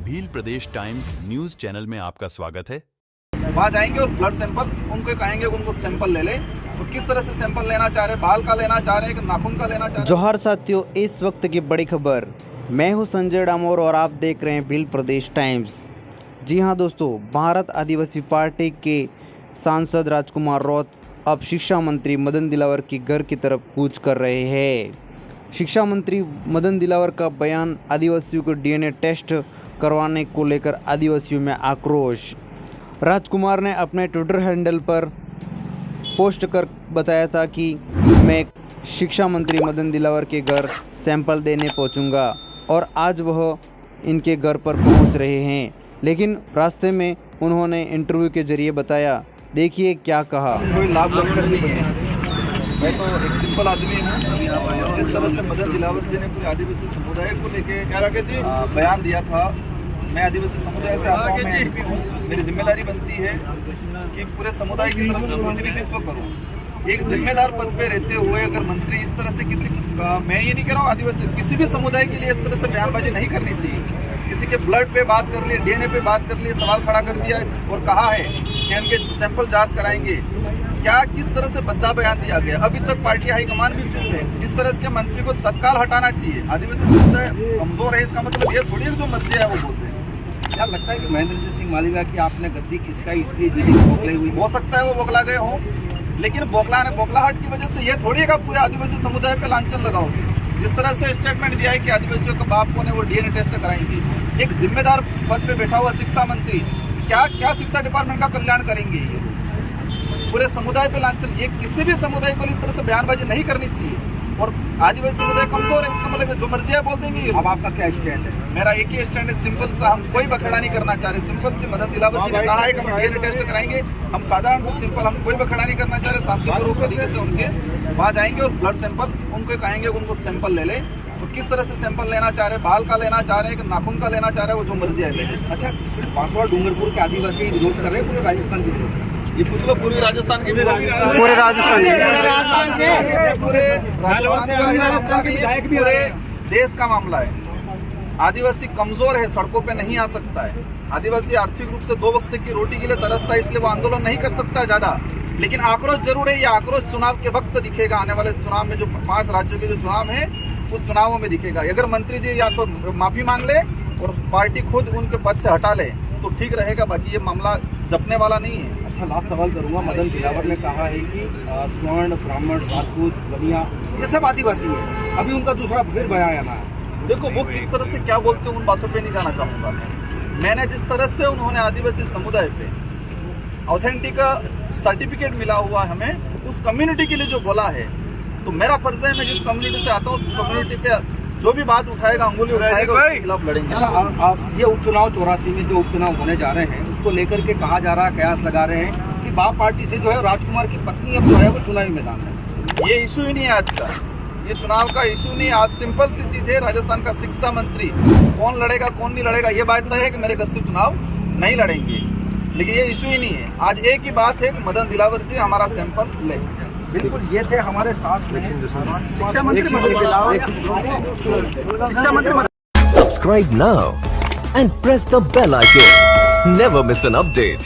भील प्रदेश times news channel में आपका स्वागत है। वहाँ जाएंगे और ब्लड सैंपल उनको कहेंगे उनको सैंपल ले ले। तो किस तरह से सैंपल लेना चाह रहे हैं, बाल का लेना चाह रहे हैं कि नाखून का लेना चाह रहे हैं। जोहार साथियों, इस वक्त की बड़ी खबर। मैं हूं संजय डामोर और आप देख रहे हैं भील प्रदेश टाइम्स। जी हां दोस्तों, भारत आदिवासी पार्टी के सांसद राजकुमार रौत अब शिक्षा मंत्री मदन दिलावर के घर की तरफ कूच कर रहे हैं। शिक्षा मंत्री मदन दिलावर का बयान, आदिवासियों को डीएनए टेस्ट करवाने को लेकर आदिवासियों में आक्रोश। राजकुमार ने अपने ट्विटर हैंडल पर पोस्ट कर बताया था कि मैं शिक्षा मंत्री मदन दिलावर के घर सैंपल देने पहुंचूंगा और आज वह इनके घर पर पहुंच रहे हैं, लेकिन रास्ते में उन्होंने इंटरव्यू के जरिए बताया। देखिए क्या कहा। कोई लाभ लश्कर नहीं है, मैं तो एक सिंपल आदमी हूँ। जिस तरह से मदन दिलावर जी ने पूरे आदिवासी समुदाय को लेके बयान दिया था, मैं आदिवासी समुदाय से आता हूँ, मैं एमपी हूँ, मेरी जिम्मेदारी बनती है कि पूरे समुदाय की तरफ से प्रतिनिधित्व करूँ। एक जिम्मेदार पद पे रहते हुए अगर मंत्री इस तरह से किसी मैं ये नहीं कह रहा हूँ, आदिवासी किसी भी समुदाय के लिए इस तरह से बयानबाजी नहीं करनी चाहिए। किसी के ब्लड पे बात कर लिए, डीएनए पे बात कर लिए, सवाल खड़ा कर दिया और कहा है कि उनके सैंपल जांच कराएंगे। क्या किस तरह से बद्दा बयान दिया गया। अभी तक पार्टी हाईकमान भी चुप है। इस तरह के मंत्री को तत्काल हटाना चाहिए। आदिवासी समुदाय कमजोर है, इसका मतलब ये थोड़ी है जो मर्जी है वो बोलते हैं। क्या लगता है कि महेंद्र सिंह मालविया की आपने गद्दी किसका इसलिए बोखलाई हुई? हो सकता है वो बोखला गए हो, लेकिन बोखलाहट की वजह से ये थोड़ी है पूरे आदिवासी समुदाय पे लांछन लगाओगे। जिस तरह से स्टेटमेंट दिया है कि आदिवासियों के बाप को ने वो डीएनए टेस्ट कराएंगे। एक जिम्मेदार पद पे बैठा हुआ शिक्षा मंत्री क्या शिक्षा डिपार्टमेंट का कल्याण करेंगे? पूरे समुदाय पे लांछन, ये किसी भी समुदाय को इस तरह से बयानबाजी नहीं करनी चाहिए। और आदिवासी समुदाय कमजोर है, इसका मतलब जो मर्जी है बोल देंगे। अब आपका क्या स्टैंड है? मेरा एक ही स्टैंड है, सिंपल सा। हम कोई बखड़ा नहीं करना चाह रहे। सिंपल से मदन दिलावर जी ने कहा है कि हम डीएनए टेस्ट कराएंगे। हम साधारण से सिंपल, हम कोई बखड़ा नहीं करना चाह रहे। शांतिपूर्वक तरीके से उनके वहाँ जाएंगे और ब्लड सैंपल उनको कहेंगे उनको सैंपल ले ले। तो किस तरह से सैंपल लेना चाह रहे हैं, बाल का लेना चाह रहे हैं कि नाखून का लेना चाह रहे हैं, वो जो मर्जी है ले। अच्छा, सिर्फ बांसवाड़ा डूंगरपुर के आदिवासी विरोध कर रहे हैं, पूरे राजस्थान के विरोध? ये पूछ लो पूरी राजस्थान की, पूरे राजस्थान पूरे देश का मामला है। आदिवासी कमजोर है, सड़कों पे नहीं आ सकता है। आदिवासी आर्थिक रूप से 2 वक्त की रोटी के लिए तरसता है, इसलिए वो आंदोलन नहीं कर सकता ज्यादा। लेकिन आक्रोश जरूर है। ये आक्रोश चुनाव के वक्त दिखेगा। आने वाले चुनाव में जो 5 राज्यों के जो चुनाव है उस चुनावों में दिखेगा। अगर मंत्री जी या तो माफी मांग ले और पार्टी खुद उनके पद से हटा ले तो ठीक रहेगा, बाकी ये मामला जपने वाला नहीं है। अच्छा, लास्ट सवाल करूंगा। मदन दिलावर ने कहा है कि स्वर्ण, ब्राह्मण, राजपूत, बनिया ये सब आदिवासी है। अभी उनका दूसरा फिर बयान आना है। देखो वो किस तरह से क्या बोलते हैं उन बातों पे नहीं जाना चाहूँगा। मैंने जिस तरह से उन्होंने आदिवासी समुदाय पे ऑथेंटिक सर्टिफिकेट मिला हुआ हमें उस कम्युनिटी के लिए जो बोला है, तो मेरा फर्ज है, मैं जिस कम्युनिटी से आता हूँ उस कम्युनिटी पे जो भी बात उठाएगा, अंगुली उठाएगा, उसके खिलाफ लड़ेंगे। आप ये उपचुनाव 84 में जो उपचुनाव होने जा रहे हैं उसको लेकर के कहा जा रहा है, कयास लगा रहे हैं कि बाप पार्टी से जो है राजकुमार की पत्नी अब जो है वो चुनावी मैदान है। ये इशू ही नहीं है आज का, ये चुनाव का इशू नहीं। आज सिंपल सी चीज है, राजस्थान का शिक्षा मंत्री कौन लड़ेगा कौन नहीं लड़ेगा ये बात तय है कि मेरे घर से चुनाव नहीं लड़ेंगे, लेकिन ये इशू ही नहीं है। आज एक ही बात है कि मदन दिलावर जी हमारा सैंपल ले। बिल्कुल, ये थे हमारे साथ में शिक्षा मंत्री Madan Dilawar. Subscribe now and press the bell icon. Never miss an update.